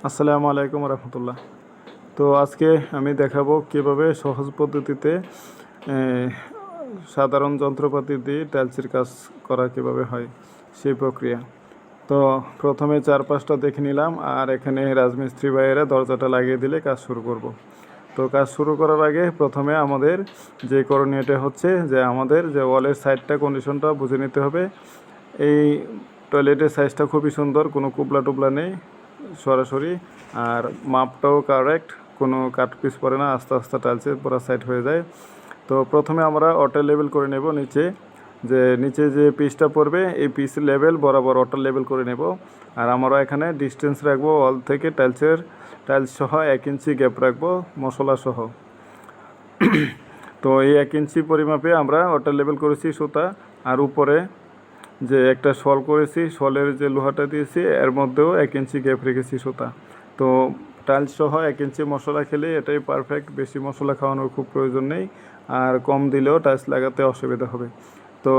আসসালামু আলাইকুম রহমতুল্লাহ। তো আজকে আমি দেখাবো কিভাবে সহজ পদ্ধতিতে সাধারণ যন্ত্রপাতি দিয়ে টাইলসের কাজ করা কিভাবে হয় সেই প্রক্রিয়া। তো প্রথমে চারপাশটা দেখে নিলাম, আর এখানে রাজমিস্ত্রি ভাইয়েরা দরজাটা লাগিয়ে দিলে কাজ শুরু করব। তো কাজ শুরু করার আগে প্রথমে আমাদের যে করণীয়টা হচ্ছে যে আমাদের যে ওয়ালের সাইডটা কন্ডিশনটা বুঝে নিতে হবে। এই টয়লেটের সাইজটা খুবই সুন্দর, কোনো কুবলা টুবলা নেই, সরাসরি, আর মাপটাও কারেক্ট, কোনো কাট পিস পড়ে না, আস্তে আস্তে টাইলসে পুরো সাইড হয়ে যায়। তো প্রথমে আমরা ওয়াটার লেভেল করে নেব নিচে যে পিসটা পড়বে এই পিস লেভেল বরাবর ওয়াটার লেভেল করে নেব। আর আমরা এখানে ডিস্টেন্স রাখবো ওয়াল থেকে টাইলস সহ 1 ইঞ্চি গ্যাপ রাখবো মশলা সহ। তো এই 1 ইঞ্চি পরিমাপে আমরা ওয়াটার লেভেল করেছি সুতা, আর উপরে যে একটা শল করেছি, শলের যে লোহাটা দিয়েছি এর মধ্যেও 1 ইঞ্চি গ্যাপ রেখেছি সুতা। তো টাইলস সহ 1 ইঞ্চি মশলা খেলে এটাই পারফেক্ট, বেশি মশলা খাওয়ানোর খুব প্রয়োজন নেই, আর কম দিলেও টাইলস লাগাতে অসুবিধা হবে। তো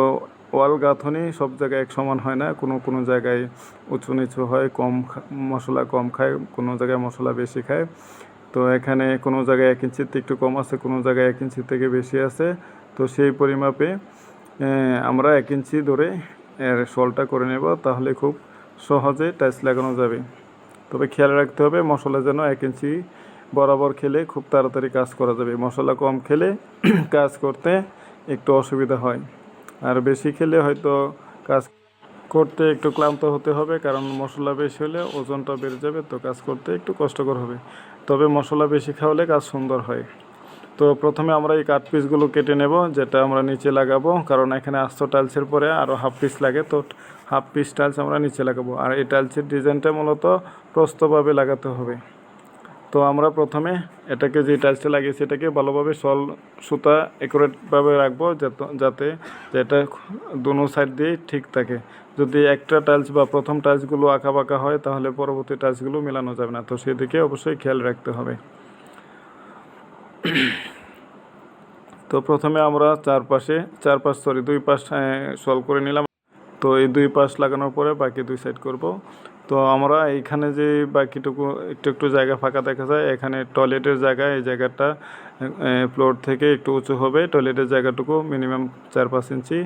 ওয়াল গাঁথনি সব জায়গায় এক সমান হয় না, কোনো কোনো জায়গায় উঁচু নিচু হয়, মশলা কম খায়, কোনো জায়গায় মশলা বেশি খায়। তো এখানে কোনো জায়গায় 1 ইঞ্চির থেকে একটু কম আছে, কোনো জায়গায় 1 ইঞ্চির থেকে বেশি আছে। তো সেই পরিমাপে আমরা 1 ইঞ্চি ধরে এর শলটা করে নেব, তাহলে খুব সহজে টাইলস লাগানো যাবে। তবে খেয়াল রাখতে হবে মশলা যেন 1 ইঞ্চি বরাবর খেলে খুব তাড়াতাড়ি কাজ করা যাবে। মশলা কম খেলে কাজ করতে একটু অসুবিধা হয়, আর বেশি খেলে হয়তো কাজ করতে একটু ক্লান্ত হতে হবে, কারণ মশলা বেশি হলে ওজনটা বেড়ে যাবে, তো কাজ করতে একটু কষ্টকর হবে। তবে মশলা বেশি খাওয়ালে কাজ সুন্দর হয়। তো প্রথমে আমরা এই কাট পিসগুলো কেটে নেব, যেটা আমরা নিচে লাগাবো, কারণ এখানে আস্ত টাইলসের পরে আরও হাফ পিস লাগে, তো হাফ পিস টাইলস আমরা নিচে লাগাবো। আর এই টাইলসের ডিজাইনটা মূলত প্রস্থভাবে লাগাতে হবে। তো আমরা প্রথমে এটাকে যে টাইলসটা লাগিয়েছি এটাকে ভালোভাবে সুতা একুরেটভাবে রাখবো, যাতে যেটা দোনো সাইড দিয়ে ঠিক থাকে। যদি একটা টাইলস বা প্রথম টাইলসগুলো আঁকা বাঁকা হয় তাহলে পরবর্তী টাইলসগুলো মেলানো যাবে না, তো সেদিকে অবশ্যই খেয়াল রাখতে হবে। তো প্রথমে আমরা দুই পাশ সল করে নিলাম। তো এই দুই পাশ লাগানোর পরে বাকি দুই সাইড করব। তো আমরা এইখানে যে বাকিটুকু একটু একটু জায়গা ফাঁকা দেখা যায়, এখানে টয়লেটের জায়গা, এই জায়গাটা ফ্লোর থেকে একটু উঁচু হবে, টয়লেটের জায়গাটুকু মিনিমাম 4-5 ইঞ্চি।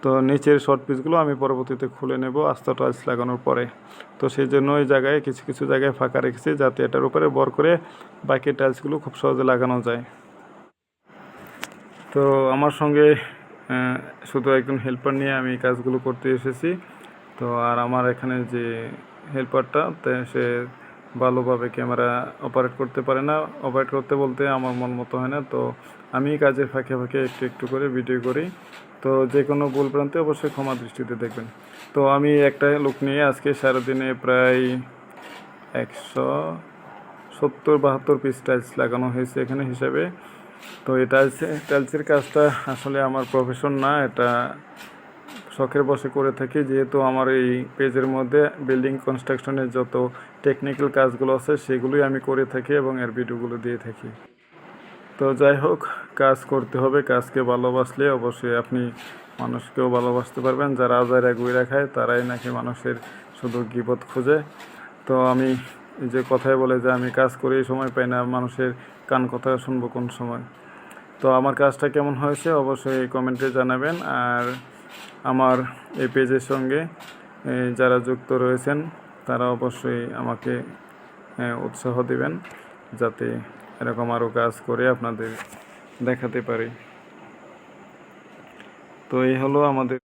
তো নিচের শর্ট পিসগুলো আমি পরবর্তীতে খুলে নেব আস্তা টাইলস লাগানোর পরে। তো সেই জন্য এই জায়গায় কিছু কিছু জায়গায় ফাঁকা রেখেছি, যাতে এটার উপরে ভর করে বাকি টাইলসগুলো খুব সহজে লাগানো যায়। তো আমার সঙ্গে শুধু একজন হেল্পার নিয়ে আমি কাজগুলো করতে এসেছি। তো আর আমার এখানে যে হেল্পারটা, সে ভালোভাবে ক্যামেরা অপারেট করতে পারে না। অপারেট করতে বলতে আমার মন মতো হয় না, তো আমি কাজের ফাঁকে ফাঁকে একটু একটু করে ভিডিও করি। তো যে কোনো ভুল প্রান্তে অবশ্যই ক্ষমা দৃষ্টিতে দেখবেন। তো আমি একটা লোক নিয়ে আজকে সারাদিনে প্রায় 170-72 পিস টাইলস লাগানো হয়েছে এখানে হিসাবে। তো এই টাইলসের কাজটা আসলে আমার প্রফেশন না, এটা শখের বশে করে থাকি, যেহেতু আমার এই পেজের মধ্যে বিল্ডিং কনস্ট্রাকশনের যত টেকনিক্যাল কাজগুলো আছে সেগুলোই আমি করে থাকি এবং এর ভিডিওগুলো দিয়ে থাকি। তো যাই হোক, কাজ করতে হবে, কাজকে ভালোবাসলে অবশ্যই আপনি মানুষকেও ভালোবাসতে পারবেন। যারা আজাইরা গুইরা খায় তারাই নাকি মানুষের শুধু গীবত খোঁজে। তো আমি যে কথায় বলে যে আমি কাজ করেই সময় পাই না, মানুষের কান কথা শুনবো কোন সময়। তো আমার কাজটা কেমন হয়েছে অবশ্যই কমেন্টে জানাবেন। আর আমার এই পেজের সঙ্গে যারা যুক্ত রয়েছেন তারা অবশ্যই আমাকে উৎসাহ দিবেন, যাতে এরকম আরও কাজ করে আপনাদের দেখাতে পারি। তো এই হলো আমাদের